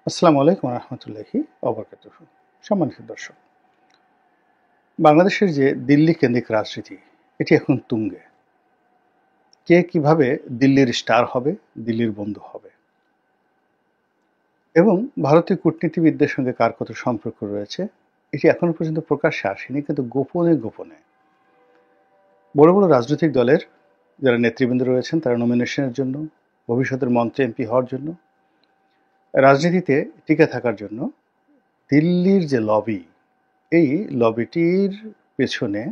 আসসালামু আলাইকুম রহমতুল্লাহি ওবরকাতুহ। সম্মানিত দর্শক, বাংলাদেশের যে দিল্লি কেন্দ্রিক রাজনীতি এটি এখন তুঙ্গে। কে কিভাবে দিল্লির স্টার হবে, দিল্লির বন্ধু হবে এবং ভারতীয় কূটনীতিবিদদের সঙ্গে কার কত সম্পর্ক রয়েছে এটি এখনো পর্যন্ত প্রকাশ্যে আসেনি, কিন্তু গোপনে গোপনে বড় বড় রাজনৈতিক দলের যারা নেতৃবৃন্দ রয়েছেন তারা নমিনেশনের জন্য, ভবিষ্যতের মন্ত্রী এমপি হওয়ার জন্য, রাজনীতিতে টিকে থাকার জন্য দিল্লির যে লবি, এই লবিটির পেছনে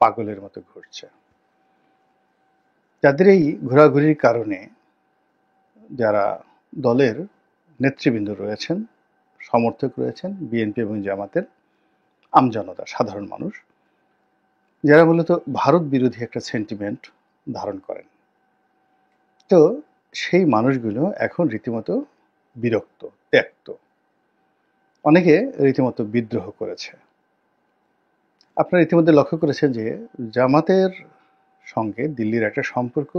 পাগলের মতো ঘুরছে। যাদের এই ঘোরাঘুরির কারণে যারা দলের নেতৃবৃন্দ রয়েছেন, সমর্থক রয়েছেন বিএনপি এবং জামাতের, আমজনতা, সাধারণ মানুষ, যারা মূলত ভারত বিরোধী একটা সেন্টিমেন্ট ধারণ করেন, তো সেই মানুষগুলো এখন রীতিমতো বিরক্ত, ত্যক্ত, অনেকে রীতিমতো বিদ্রোহ করেছে। আপনারা ইতিমধ্যে লক্ষ্য করেছেন যে জামাতের সঙ্গে দিল্লির একটা সম্পর্ক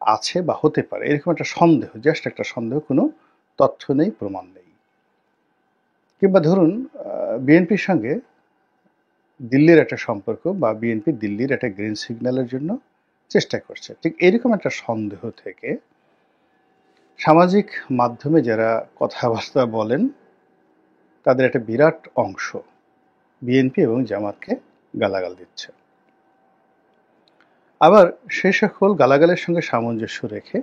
আছে বা হতে পারে, এরকম একটা সন্দেহ, জাস্ট একটা সন্দেহ, কোনো তথ্য নেই, প্রমাণ নেই। কিংবা ধরুন বিএনপির সঙ্গে দিল্লির একটা সম্পর্ক বা বিএনপি দিল্লির একটা গ্রিন সিগন্যালের জন্য চেষ্টা করছে, ঠিক এরকম একটা সন্দেহ থেকে সামাজিক মাধ্যমে যারা কথাবার্তা বলেন তাদের একটা বিরাট অংশ বিএনপি এবং জামাতকে গালাগাল দিচ্ছে। আবার সে সকল গালাগালের সঙ্গে সামঞ্জস্য রেখে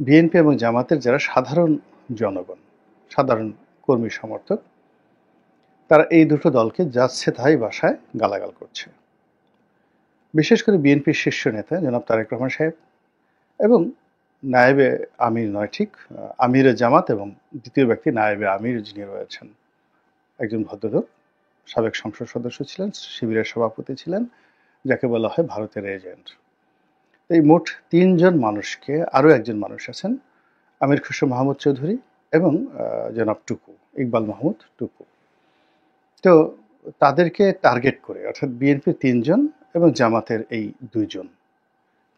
বিএনপি এবং জামাতের যারা সাধারণ জনগণ, সাধারণ কর্মী সমর্থক, তারা এই দুটো দলকে যাচ্ছে তাই ভাষায় গালাগাল করছে। বিশেষ করে বিএনপির শীর্ষ নেতা জনাব তারেক রহমান সাহেব এবং নায়েবে আমির, নয় ঠিক, আমিরে জামাত এবং দ্বিতীয় ব্যক্তি নায়েবে আমির যিনি রয়েছেন, একজন ভদ্রলোক, সাবেক সংসদ সদস্য ছিলেন, শিবিরের সভাপতি ছিলেন, যাকে বলা হয় ভারতের এজেন্ট। এই মোট তিনজন মানুষকে, আরও একজন মানুষ আছেন আমির খুসরো মাহমুদ চৌধুরী এবং জনাব টুকু, ইকবাল মাহমুদ টুকু, তো তাদেরকে টার্গেট করে, অর্থাৎ বিএনপির তিনজন এবং জামাতের এই দুইজন,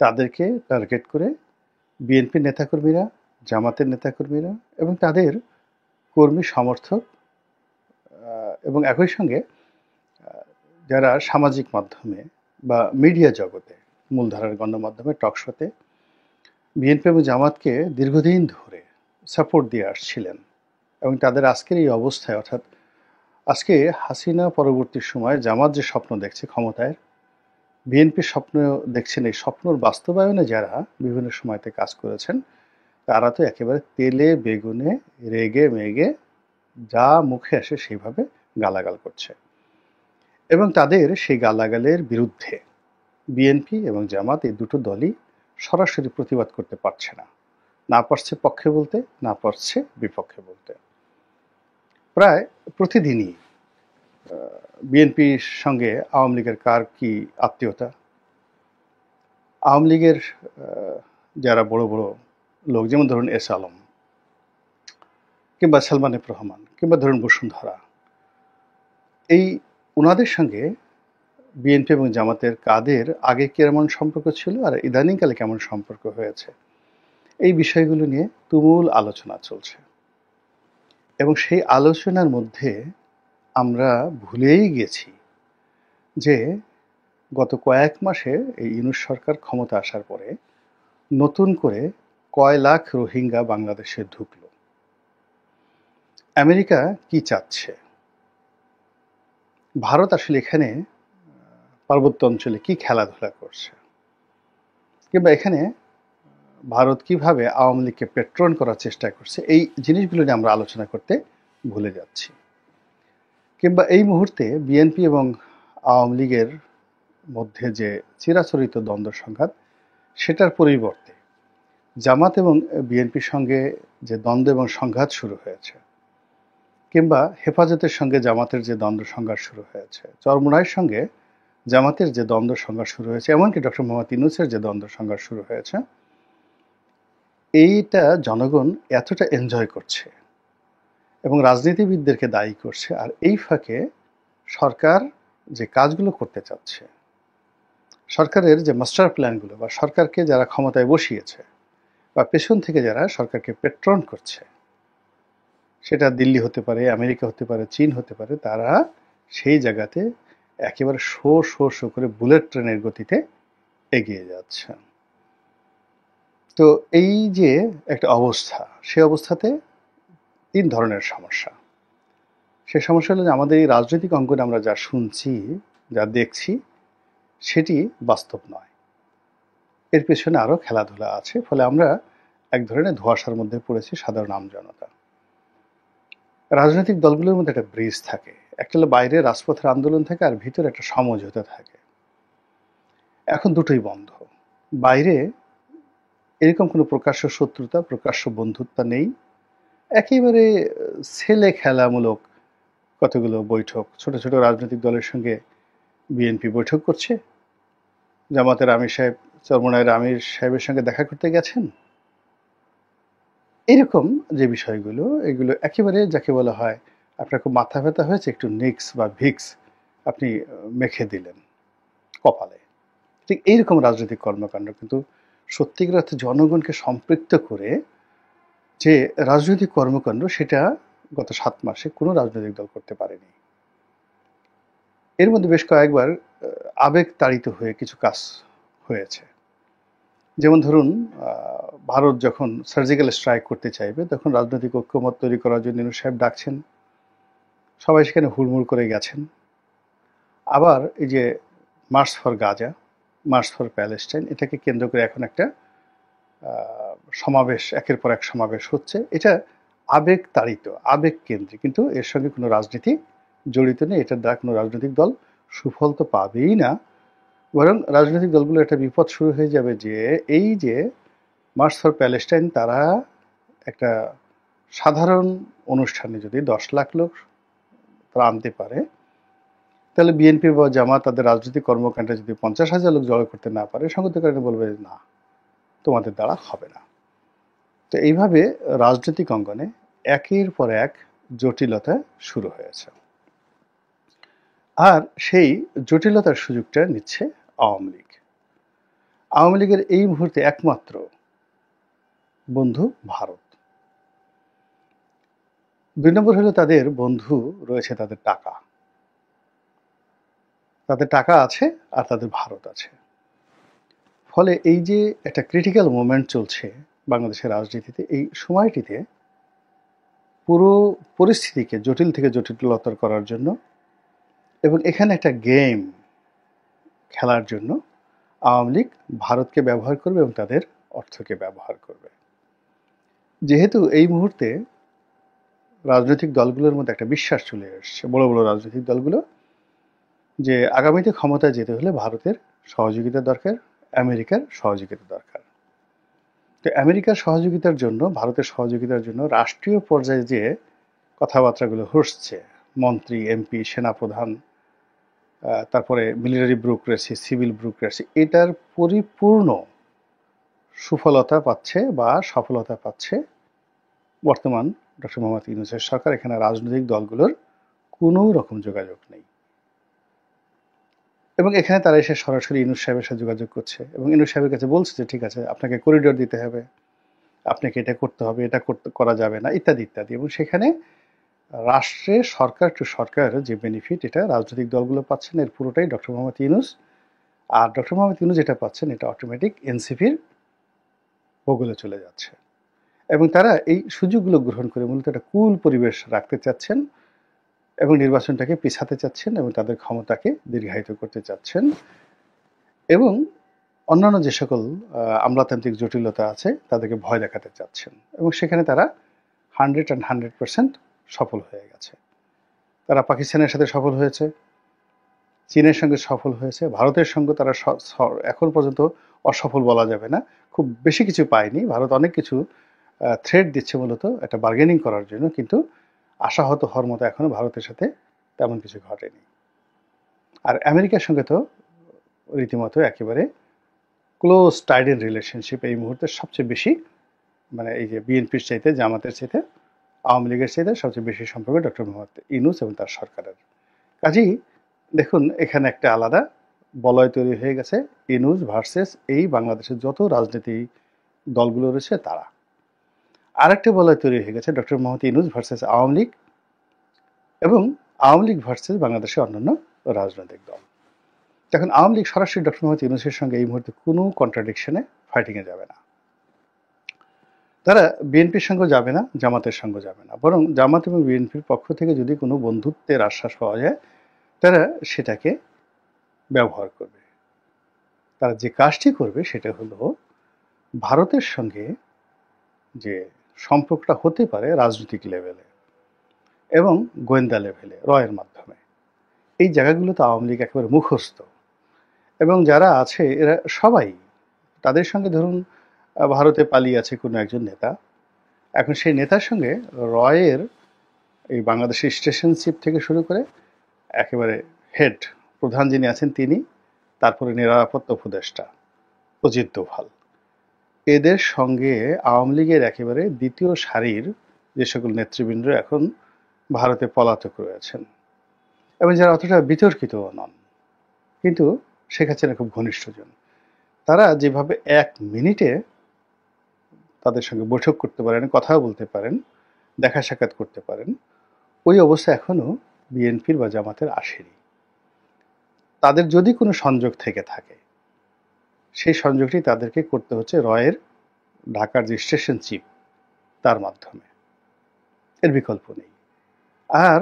তাদেরকে টার্গেট করে বিএনপির নেতাকর্মীরা, জামাতের নেতাকর্মীরা এবং তাদের কর্মী সমর্থক এবং একই সঙ্গে যারা সামাজিক মাধ্যমে বা মিডিয়া জগতে, মূলধারার গণমাধ্যমে, টকশোতে বিএনপি এবং জামাতকে দীর্ঘদিন ধরে সাপোর্ট দিয়ে আসছিলেন এবং তাদের আজকের এই অবস্থায়, অর্থাৎ আজকে হাসিনা পরবর্তী সময়ে জামাত যে স্বপ্ন দেখছে ক্ষমতায়, বিএনপির স্বপ্ন দেখছেন, এই স্বপ্নর বাস্তবায়নে যারা বিভিন্ন সময়তে কাজ করেছেন তারা তো একেবারে তেলে বেগুনে, রেগে মেগে, যা মুখে আসে সেইভাবে গালাগাল করছে এবং তাদের সেই গালাগালের বিরুদ্ধে বিএনপি এবং জামাত এই দুটো দলই সরাসরি প্রতিবাদ করতে পারছে না, না পারছে পক্ষে বলতে, না পারছে বিপক্ষে বলতে। প্রায় প্রতিদিনই বিএনপির সঙ্গে আওয়ামী লীগের কার কি আত্মীয়তা, আওয়ামী লীগের যারা বড় বড় লোক, যেমন ধরুন এস আলম কিংবা সালমান এফ রহমান কিংবা ধরুন বসুন্ধরা, এই ওনাদের সঙ্গে বিএনপি এবং জামাতের কাদের আগে কেমন সম্পর্ক ছিল আর ইদানিংকালে কেমন সম্পর্ক হয়েছে, এই বিষয়গুলো নিয়ে তুমুল আলোচনা চলছে এবং সেই আলোচনার মধ্যে আমরা ভুলেই গেছি যে গত কয়েক মাসে এই ইউনূস সরকার ক্ষমতা আসার পরে নতুন করে কয় লাখ রোহিঙ্গা বাংলাদেশে ঢুকলো, আমেরিকা কি চাচ্ছে, ভারত আসলে এখানে পার্বত্য অঞ্চলে কি খেলাধুলা করছে, কিংবা এখানে ভারত কিভাবে আওয়ামী লীগকে পেট্রন করার চেষ্টা করছে, এই জিনিসগুলো নিয়ে আমরা আলোচনা করতে ভুলে যাচ্ছি। কিংবা এই মুহূর্তে বিএনপি এবং আওয়ামী লীগের মধ্যে যে চিরাচরিত দ্বন্দ্ব সংঘাত, সেটার পরিবর্তে জামাত এবং বিএনপির সঙ্গে যে দ্বন্দ্ব এবং সংঘাত শুরু হয়েছে, কিংবা হেফাজতের সঙ্গে জামাতের যে দ্বন্দ্ব সংঘাত শুরু হয়েছে, চরমোনাইয়ের সঙ্গে জামাতের যে দ্বন্দ্ব সংঘাত শুরু হয়েছে, এমনকি ডক্টর মোহাম্মদ ইউনূসের যে দ্বন্দ্ব সংঘাত শুরু হয়েছে, এইটা জনগণ এতটা এনজয় করছে এবং রাজনীতিবিদদেরকে দায়ী করছে, আর এই ফাঁকে সরকার যে কাজগুলো করতে চাচ্ছে, সরকারের যে মাস্টার প্ল্যানগুলো, বা সরকারকে যারা ক্ষমতায় বসিয়েছে বা পেছন থেকে যারা সরকারকে পেট্রন করছে, সেটা দিল্লি হতে পারে, আমেরিকা হতে পারে, চীন হতে পারে, তারা সেই জায়গাতে একেবারে শো শো শো করে বুলেট ট্রেনের গতিতে এগিয়ে যাচ্ছে। তো এই যে একটা অবস্থা, সে অবস্থাতে ৩ ধরনের সমস্যা। সে সমস্যা হলো যে আমাদের এই রাজনৈতিক অঙ্গনে আমরা যা শুনছি, যা দেখছি, সেটি বাস্তব নয়। এর পেছনে আরও খেলাধুলা আছে। ফলে আমরা এক ধরনের ধোঁয়াশার মধ্যে পড়েছি সাধারণ আমজনতা। রাজনৈতিক দলগুলোর মধ্যে একটা ব্রিজ থাকে। একটা হলো বাইরে রাজপথের আন্দোলন থাকে, আর ভিতরে একটা সমঝোতা থাকে। এখন দুটোই বন্ধ। বাইরে এরকম কোনো প্রকাশ্য শত্রুতা, প্রকাশ্য বন্ধুত্ব নেই। একেবারে ছেলে খেলামূলক কতগুলো বৈঠক, ছোট ছোট রাজনৈতিক দলের সঙ্গে বিএনপি বৈঠক করছে। জামাতের আমির সাহেব চরমোনাইয়ের আমির সাহেবের সঙ্গে দেখা করতে গেছেন। এরকম যে বিষয়গুলো, এগুলো একেবারে যাকে বলা হয় আপনার খুব মাথা ব্যথা হয়েছে, একটু নিক্স বা ভিক্স আপনি মেখে দিলেন কপালে। ঠিক এইরকম রাজনৈতিক কর্মকাণ্ড কিন্তু সত্যিকার অর্থে জনগণকে সম্পৃক্ত করে যে রাজনৈতিক কর্মকাণ্ড, সেটা গত 7 মাসে কোনো রাজনৈতিক দল করতে পারেনি। এর মধ্যে বেশ কয়েকবার আবেগ তাড়িত হয়ে কিছু কাজ হয়েছে। যেমন ধরুন, ভারত যখন সার্জিক্যাল স্ট্রাইক করতে চাইবে, তখন রাজনৈতিক ঐক্যমত তৈরি করার জন্য ইউনূস সাহেব ডাকছেন, সবাই সেখানে হুড়মুড় করে গেছেন। আবার এই যে March for Gaza, March for Palestine, এটাকে কেন্দ্র করে এখন একটা সমাবেশ, একের পর এক সমাবেশ হচ্ছে। এটা আবেগ তাড়িত, আবেগ কেন্দ্রিক, কিন্তু এর সঙ্গে কোনো রাজনীতি জড়িত নেই। এটার দ্বারা কোনো রাজনৈতিক দল সুফল তো পাবেই না, বরং রাজনৈতিক দলগুলো একটা বিপদ শুরু হয়ে যাবে যে এই যে মার্চ ফর প্যালেস্টাইন, তারা একটা সাধারণ অনুষ্ঠানে যদি 10 লাখ লোক তারা আনতে পারে, তাহলে বিএনপি বা জামাত তাদের রাজনৈতিক কর্মকাণ্ডে যদি 50,000 লোক জড়ো করতে না পারে, সংগত কারণে বলবে না, তোমাদের দ্বারা হবে না। তো এইভাবে রাজনৈতিক অঙ্গনে একের পর এক জটিলতা শুরু হয়েছে। আর সেই জটিলতার সুযোগটা নিচ্ছে আওয়ামী লীগ। আওয়ামী লীগের এই মুহূর্তে একমাত্র বন্ধু ভারত। 2 নম্বর হলো তাদের বন্ধু রয়েছে তাদের টাকা। তাদের টাকা আছে আর তাদের ভারত আছে। ফলে এই যে একটা ক্রিটিক্যাল মোমেন্ট চলছে বাংলাদেশের রাজনীতিতে, এই সময়টিতে পুরো পরিস্থিতিকে জটিল থেকে জটিলতর করার জন্য এবং এখানে একটা গেম খেলার জন্য আওয়ামী লীগ ভারতকে ব্যবহার করবে এবং তাদের অর্থকে ব্যবহার করবে। যেহেতু এই মুহূর্তে রাজনৈতিক দলগুলোর মধ্যে একটা বিশ্বাস চলে এসছে, বড় বড় রাজনৈতিক দলগুলো, যে আগামীতে ক্ষমতায় যেতে হলে ভারতের সহযোগিতা দরকার, আমেরিকার সহযোগিতা দরকার। তো আমেরিকার সহযোগিতার জন্য, ভারতের সহযোগিতার জন্য রাষ্ট্রীয় পর্যায়ে যে কথাবার্তাগুলো হচ্ছে, মন্ত্রী, এমপি, সেনাপ্রধান, তারপরে মিলিটারি ব্যুরোক্রেসি, সিভিল ব্যুরোক্রেসি, এটার পরিপূর্ণ সুফলতা পাচ্ছে বা সফলতা পাচ্ছে বর্তমান ডক্টর মোহাম্মদ ইউনূসের সরকার। এখানে রাজনৈতিক দলগুলোর কোনো রকম যোগাযোগ নেই, এবং এখানে তারা এসে সরাসরি ইউনূস সাহেবের সাথে যোগাযোগ করছে এবং ইউনূস সাহেবের কাছে বলছে যে ঠিক আছে, আপনাকে করিডোর দিতে হবে, আপনাকে এটা করতে হবে, এটা করা যাবে না, ইত্যাদি ইত্যাদি। এবং সেখানে রাষ্ট্রে সরকার টু সরকার যে বেনিফিট, এটা রাজনৈতিক দলগুলো পাচ্ছেন, এর পুরোটাই ডক্টর মোহাম্মদ ইউনূস। আর ডক্টর মোহাম্মদ ইউনূস যেটা পাচ্ছেন, এটা অটোমেটিক এনসিপির ভূগোলে চলে যাচ্ছে। এবং তারা এই সুযোগগুলো গ্রহণ করে মূলত একটা কুল পরিবেশ রাখতে চাচ্ছেন এবং নির্বাচনটাকে পিছাতে চাচ্ছেন এবং তাদের ক্ষমতাকে দীর্ঘায়িত করতে চাচ্ছেন, এবং অন্যান্য যে সকল আমলাতান্ত্রিক জটিলতা আছে তাদেরকে ভয় দেখাতে চাচ্ছেন। এবং সেখানে তারা 100% সফল হয়ে গেছে। তারা পাকিস্তানের সাথে সফল হয়েছে, চীনের সঙ্গে সফল হয়েছে, ভারতের সঙ্গে তারা এখন পর্যন্ত অসফল বলা যাবে না, খুব বেশি কিছু পায়নি। ভারত অনেক কিছু থ্রেট দিচ্ছে মূলত একটা বার্গেনিং করার জন্য, কিন্তু আশাহত হওয়ার মতো এখনো ভারতের সাথে তেমন কিছু ঘটেনি। আর আমেরিকার সঙ্গে তো রীতিমতো একেবারে ক্লোজ টাইডেন রিলেশনশিপ এই মুহূর্তে সবচেয়ে বেশি, মানে এই যে বিএনপির চাইতে, জামাতের চাইতে, আওয়ামী লীগের চাইতে সবচেয়ে বেশি সম্পর্ক ডক্টর মোহাম্মদ ইউনূস এবং তার সরকারের। কাজেই দেখুন, এখানে একটা আলাদা বলয় তৈরি হয়ে গেছে, ইউনূস ভার্সেস এই বাংলাদেশের যত রাজনীতি দলগুলো রয়েছে তারা। আরেকটা বলয় তৈরি হয়ে গেছে ডক্টর মোহাম্মদ ইউনূস ভার্সেস আওয়ামী লীগ এবং আওয়ামী লীগ ভার্সেস বাংলাদেশের অন্যান্য রাজনৈতিক দল। এখন আওয়ামী লীগ সরাসরি ডক্টর মোহাম্মদ ইউনূসের সঙ্গে এই মুহূর্তে কোনো কন্ট্রাডিকশনে ফাইটিংয়ে যাবে না। তারা বিএনপির সঙ্গে যাবে না, জামাতের সঙ্গে যাবে না, বরং জামাত এবং বিএনপির পক্ষ থেকে যদি কোনো বন্ধুত্বের আশ্বাস পাওয়া যায় তারা সেটাকে ব্যবহার করবে। তারা যে কাজটি করবে সেটা হলো ভারতের সঙ্গে যে সম্পর্কটা হতে পারে রাজনৈতিক লেভেলে এবং গোয়েন্দা লেভেলে রয়ের মাধ্যমে, এই জায়গাগুলোতে আওয়ামী লীগ একেবারে মুখস্থ এবং যারা আছে এরা সবাই তাদের সঙ্গে ধরুন ভারতে পালিয়ে আছে কোনো একজন নেতা, এখন সেই নেতার সঙ্গে রয়ের এই বাংলাদেশের স্টেশনশিপ থেকে শুরু করে একেবারে হেড প্রধান যিনি আছেন তিনি, তারপরে নিরাপত্তা উপদেষ্টা অজিত দোভাল, এদের সঙ্গে আওয়ামী লীগের একেবারে দ্বিতীয় সারির যে সকল নেতৃবৃন্দ এখন ভারতে পলাতক রয়েছেন এবং যারা অতটা বিতর্কিত নন কিন্তু শেখ হাসিনা খুব ঘনিষ্ঠজন, তারা যেভাবে 1 মিনিটে তাদের সঙ্গে বৈঠক করতে পারেন, কথা বলতে পারেন, দেখা সাক্ষাৎ করতে পারেন, ওই অবস্থা এখনো বিএনপির বা জামাতের আসেনি। তাদের যদি কোনো সংযোগ থেকে থাকে সেই সংযোগটি তাদেরকে করতে হচ্ছে রয়ের ঢাকার যে স্টেশন চিফ তার মাধ্যমে, এর বিকল্প নেই। আর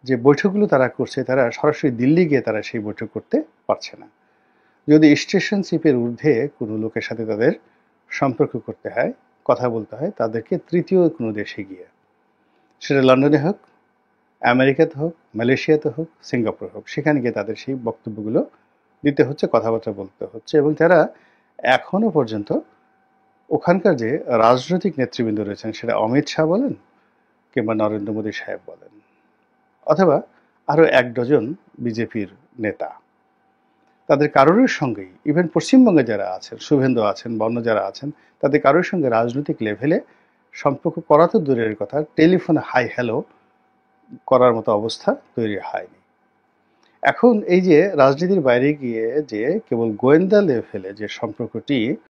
যে বৈঠকগুলো তারা করছে তারা সরাসরি দিল্লি গিয়ে তারা সেই বৈঠক করতে পারছে না। যদি স্টেশন চিফের ঊর্ধ্বে কোনো লোকের সাথে তাদের সম্পর্ক করতে হয়, কথা বলতে হয়, তাদেরকে তৃতীয় কোনো দেশে গিয়ে, সেটা লন্ডনে হোক, আমেরিকাতে হোক, মালয়েশিয়াতে হোক, সিঙ্গাপুর হোক, সেখানে গিয়ে তাদের সেই বক্তব্যগুলো দিতে হচ্ছে, কথাবার্তা বলতে হচ্ছে এবং তারা এখনো পর্যন্ত ওখানকার যে রাজনৈতিক নেতৃবৃন্দ রয়েছেন, সেটা অমিত শাহ বলেন কিংবা নরেন্দ্র মোদী সাহেব বলেন অথবা আরও 1 ডজন বিজেপির নেতা, তাদের কারোর সঙ্গেই, ইভেন পশ্চিমবঙ্গে যারা আছেন, শুভেন্দু আছেন, বন্য যারা আছেন, তাদের কারোর সঙ্গে রাজনৈতিক লেভেলে সম্পর্ক করা তো দূরের কথা, টেলিফোনে হাই হ্যালো করার মতো অবস্থা তৈরি হয়নি। এখন এই যে রাজনীতির বাইরে গিয়ে যে কেবল গোয়েন্দা লেভেলে যে সম্পর্কটি